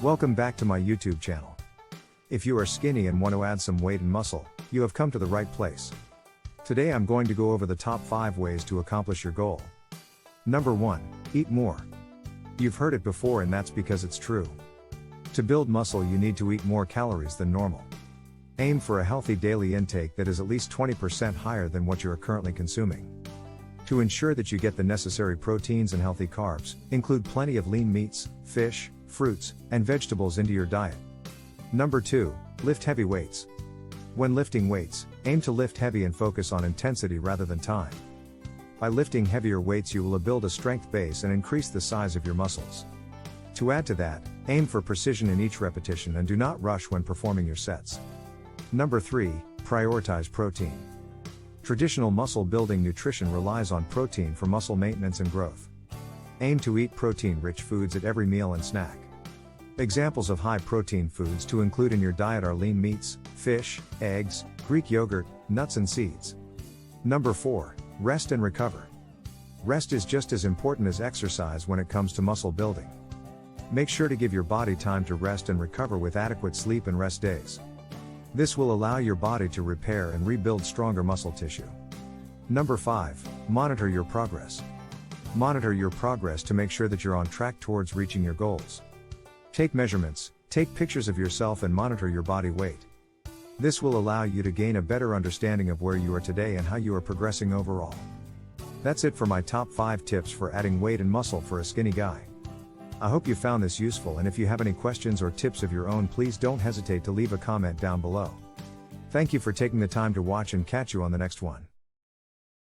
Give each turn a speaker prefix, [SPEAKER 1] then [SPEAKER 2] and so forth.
[SPEAKER 1] Welcome back to my YouTube channel. If you are skinny and want to add some weight and muscle, you have come to the right place. Today I'm going to go over the top 5 ways to accomplish your goal. Number 1. Eat more. You've heard it before and that's because it's true. To build muscle you need to eat more calories than normal. Aim for a healthy daily intake that is at least 20% higher than what you are currently consuming. To ensure that you get the necessary proteins and healthy carbs, include plenty of lean meats, fish, fruits, and vegetables into your diet. Number 2. Lift heavy weights. When lifting weights, aim to lift heavy and focus on intensity rather than time. By lifting heavier weights you will build a strength base and increase the size of your muscles. To add to that, aim for precision in each repetition and do not rush when performing your sets. Number 3. Prioritize protein. Traditional muscle building nutrition relies on protein for muscle maintenance and growth. Aim to eat protein-rich foods at every meal and snack. Examples of high-protein foods to include in your diet are lean meats, fish, eggs, Greek yogurt, nuts and seeds. Number 4. Rest and recover. Rest is just as important as exercise when it comes to muscle building. Make sure to give your body time to rest and recover with adequate sleep and rest days. This will allow your body to repair and rebuild stronger muscle tissue. Number 5. Monitor your progress. Monitor your progress to make sure that you're on track towards reaching your goals. Take measurements, take pictures of yourself and monitor your body weight. This will allow you to gain a better understanding of where you are today and how you are progressing overall. That's it for my top 5 tips for adding weight and muscle for a skinny guy. I hope you found this useful, and if you have any questions or tips of your own, please don't hesitate to leave a comment down below. Thank you for taking the time to watch and catch you on the next one.